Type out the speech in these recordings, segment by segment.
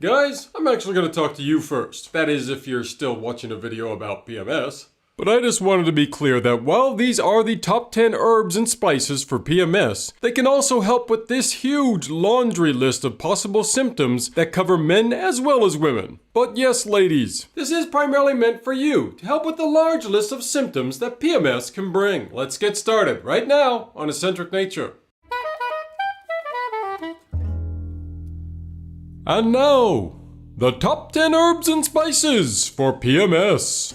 Guys, I'm actually going to talk to you first. That is, if you're still watching a video about PMS. But I just wanted to be clear that while these are the top 10 herbs and spices for PMS, they can also help with this huge laundry list of possible symptoms that cover men as well as women. But yes, ladies, this is primarily meant for you to help with the large list of symptoms that PMS can bring. Let's get started right now on Eccentric Nature. And now, the top 10 herbs and spices for PMS.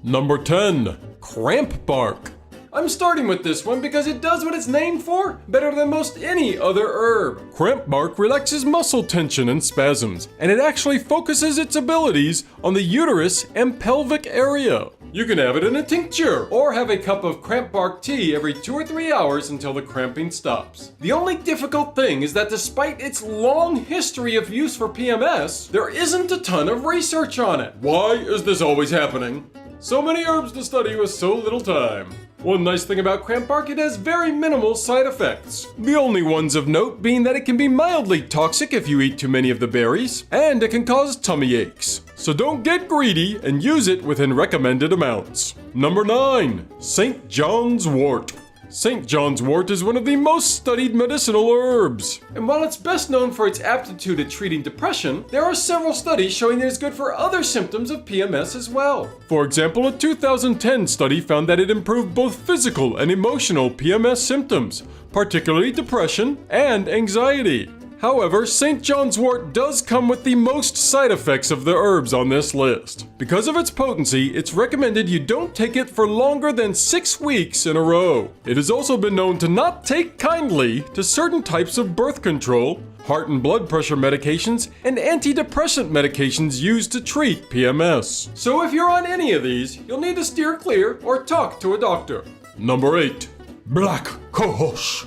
Number 10. Cramp bark. I'm starting with this one because it does what it's named for better than most any other herb. Cramp bark relaxes muscle tension and spasms, and it actually focuses its abilities on the uterus and pelvic area. You can have it in a tincture, or have a cup of cramp bark tea every 2 or 3 hours until the cramping stops. The only difficult thing is that despite its long history of use for PMS, there isn't a ton of research on it. Why is this always happening? So many herbs to study with so little time. One nice thing about cramp bark, it has very minimal side effects. The only ones of note being that it can be mildly toxic if you eat too many of the berries, and it can cause tummy aches. So don't get greedy and use it within recommended amounts. Number 9. St. John's wort. St. John's wort is one of the most studied medicinal herbs. And while it's best known for its aptitude at treating depression, there are several studies showing that it's good for other symptoms of PMS as well. For example, a 2010 study found that it improved both physical and emotional PMS symptoms, particularly depression and anxiety. However, St. John's wort does come with the most side effects of the herbs on this list. Because of its potency, it's recommended you don't take it for longer than 6 weeks in a row. It has also been known to not take kindly to certain types of birth control, heart and blood pressure medications, and antidepressant medications used to treat PMS. So if you're on any of these, you'll need to steer clear or talk to a doctor. Number 8. Black cohosh.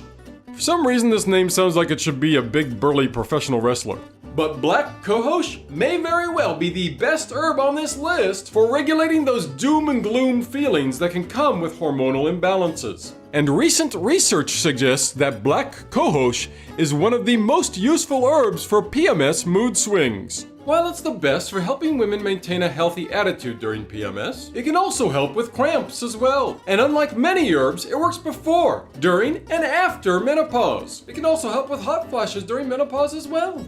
For some reason, this name sounds like it should be a big burly professional wrestler. But black cohosh may very well be the best herb on this list for regulating those doom and gloom feelings that can come with hormonal imbalances. And recent research suggests that black cohosh is one of the most useful herbs for PMS mood swings. While it's the best for helping women maintain a healthy attitude during PMS, it can also help with cramps as well. And unlike many herbs, it works before, during, and after menopause. It can also help with hot flashes during menopause as well.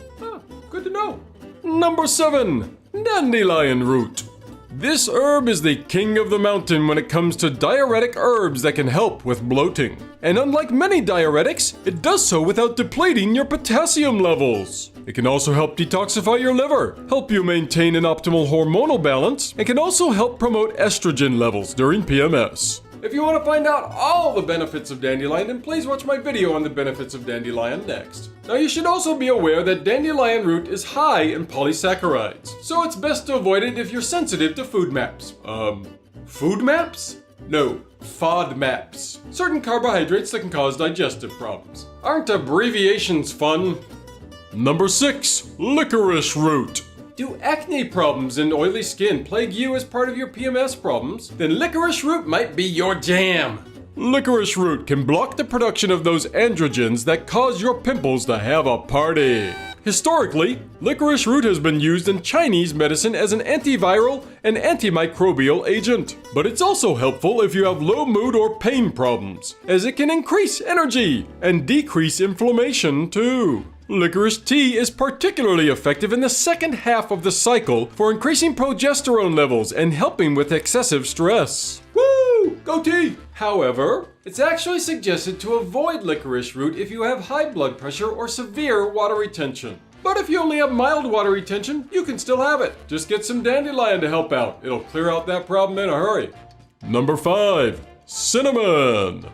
Good to know. Number 7. Dandelion root. This herb is the king of the mountain when it comes to diuretic herbs that can help with bloating. And unlike many diuretics, it does so without depleting your potassium levels. It can also help detoxify your liver, help you maintain an optimal hormonal balance, and can also help promote estrogen levels during PMS. If you want to find out all the benefits of dandelion, then please watch my video on the benefits of dandelion next. Now you should also be aware that dandelion root is high in polysaccharides, so it's best to avoid it if you're sensitive to food maps. Food maps? No, FODMAPs. Certain carbohydrates that can cause digestive problems. Aren't abbreviations fun? Number 6. Licorice root. Do acne problems and oily skin plague you as part of your PMS problems? Then licorice root might be your jam. Licorice root can block the production of those androgens that cause your pimples to have a party. Historically, licorice root has been used in Chinese medicine as an antiviral and antimicrobial agent. But it's also helpful if you have low mood or pain problems, as it can increase energy and decrease inflammation too. Licorice tea is particularly effective in the second half of the cycle for increasing progesterone levels and helping with excessive stress. Woo! Go tea! However, it's actually suggested to avoid licorice root if you have high blood pressure or severe water retention. But if you only have mild water retention, you can still have it. Just get some dandelion to help out. It'll clear out that problem in a hurry. Number 5. Cinnamon.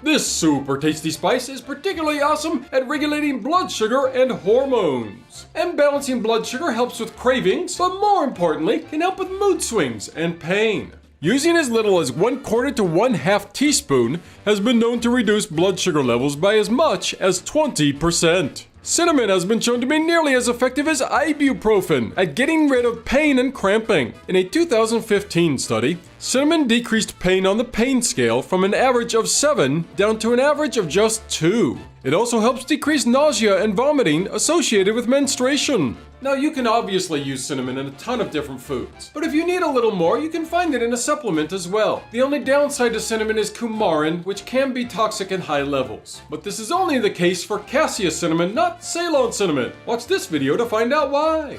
This super tasty spice is particularly awesome at regulating blood sugar and hormones. And balancing blood sugar helps with cravings, but more importantly, can help with mood swings and pain. Using as little as 1/4 to 1/2 teaspoon has been known to reduce blood sugar levels by as much as 20%. Cinnamon has been shown to be nearly as effective as ibuprofen at getting rid of pain and cramping. In a 2015 study, cinnamon decreased pain on the pain scale from an average of 7 down to an average of just 2. It also helps decrease nausea and vomiting associated with menstruation. Now you can obviously use cinnamon in a ton of different foods, but if you need a little more, you can find it in a supplement as well. The only downside to cinnamon is coumarin, which can be toxic in high levels. But this is only the case for cassia cinnamon, not Ceylon cinnamon. Watch this video to find out why.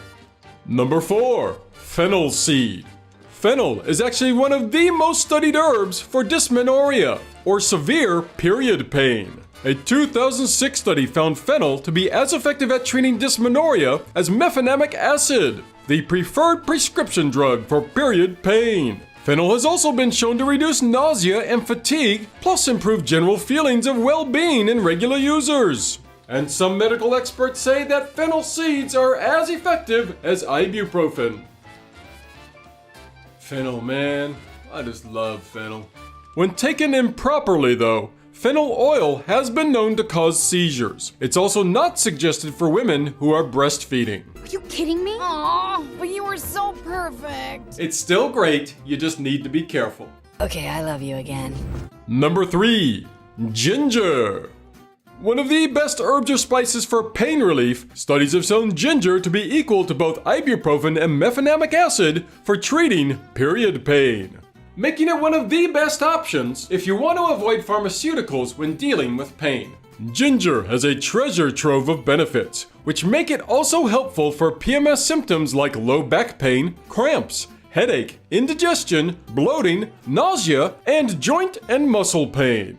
Number 4. Fennel seed. Fennel is actually one of the most studied herbs for dysmenorrhea, or severe period pain. A 2006 study found fennel to be as effective at treating dysmenorrhea as mefenamic acid, the preferred prescription drug for period pain. Fennel has also been shown to reduce nausea and fatigue, plus improve general feelings of well-being in regular users. And some medical experts say that fennel seeds are as effective as ibuprofen. Fennel, man. I just love fennel. When taken improperly, though, fennel oil has been known to cause seizures. It's also not suggested for women who are breastfeeding. Are you kidding me? Aw, but you were so perfect. It's still great, you just need to be careful. Okay, I love you again. Number 3. Ginger. One of the best herbs or spices for pain relief, studies have shown ginger to be equal to both ibuprofen and mefenamic acid for treating period pain, making it one of the best options if you want to avoid pharmaceuticals when dealing with pain. Ginger has a treasure trove of benefits, which make it also helpful for PMS symptoms like low back pain, cramps, headache, indigestion, bloating, nausea, and joint and muscle pain.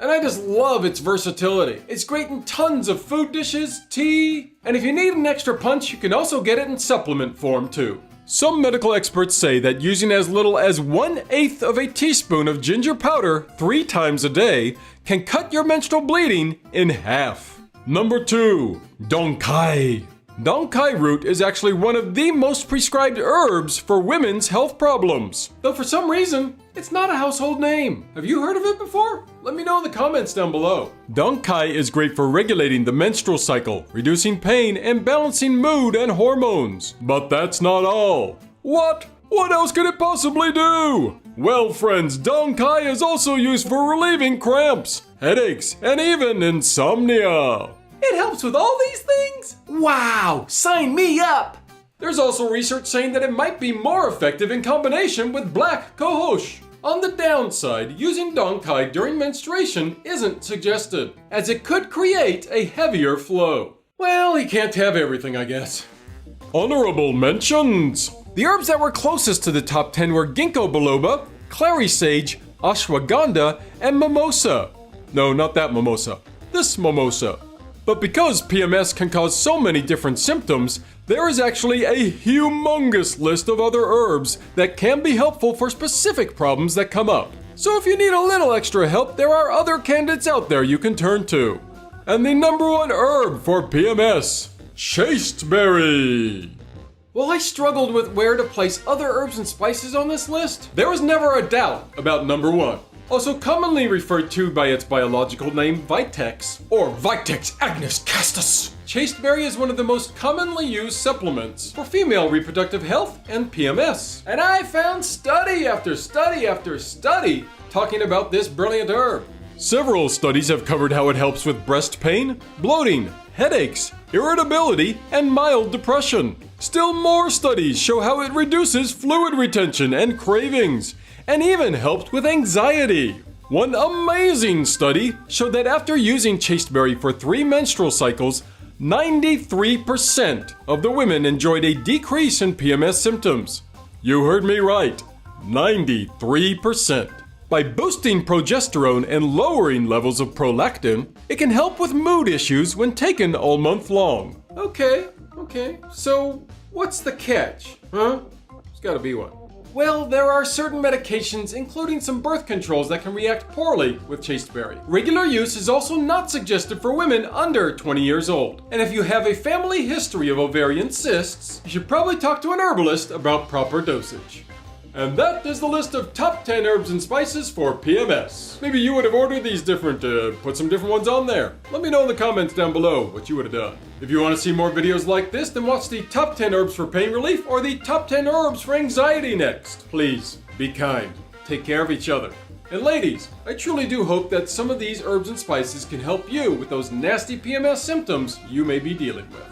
And I just love its versatility. It's great in tons of food dishes, tea, and if you need an extra punch, you can also get it in supplement form too. Some medical experts say that using as little as 1/8 of a teaspoon of ginger powder 3 times a day can cut your menstrual bleeding in half. Number 2. Donkai. Donkai root is actually one of the most prescribed herbs for women's health problems, though for some reason, it's not a household name. Have you heard of it before? Let me know in the comments down below. Donkai is great for regulating the menstrual cycle, reducing pain, and balancing mood and hormones. But that's not all. What? What else could it possibly do? Well, friends, Donkai is also used for relieving cramps, headaches, and even insomnia. It helps with all these things? Wow, sign me up! There's also research saying that it might be more effective in combination with black cohosh. On the downside, using Donkai during menstruation isn't suggested, as it could create a heavier flow. Well, he can't have everything, I guess. Honorable mentions! The herbs that were closest to the top 10 were ginkgo biloba, clary sage, ashwagandha, and mimosa. No, not that mimosa. This mimosa. But because PMS can cause so many different symptoms, there is actually a humongous list of other herbs that can be helpful for specific problems that come up. So if you need a little extra help, there are other candidates out there you can turn to. And the number 1 herb for PMS, chasteberry. While I struggled with where to place other herbs and spices on this list, there was never a doubt about number 1. Also commonly referred to by its biological name Vitex, or Vitex agnes castus. Chasteberry is one of the most commonly used supplements for female reproductive health and PMS. And I found study after study after study talking about this brilliant herb. Several studies have covered how it helps with breast pain, bloating, headaches, irritability, and mild depression. Still more studies show how it reduces fluid retention and cravings, and even helped with anxiety. One amazing study showed that after using chasteberry for 3 menstrual cycles, 93% of the women enjoyed a decrease in PMS symptoms. You heard me right, 93%. By boosting progesterone and lowering levels of prolactin, it can help with mood issues when taken all month long. Okay, so what's the catch, huh? There's gotta be one. Well, there are certain medications, including some birth controls, that can react poorly with chasteberry. Regular use is also not suggested for women under 20 years old. And if you have a family history of ovarian cysts, you should probably talk to an herbalist about proper dosage. And that is the list of top 10 herbs and spices for PMS. Maybe you would have ordered these different, put some different ones on there. Let me know in the comments down below what you would have done. If you want to see more videos like this, then watch the top 10 herbs for pain relief or the top 10 herbs for anxiety next. Please, be kind. Take care of each other. And ladies, I truly do hope that some of these herbs and spices can help you with those nasty PMS symptoms you may be dealing with.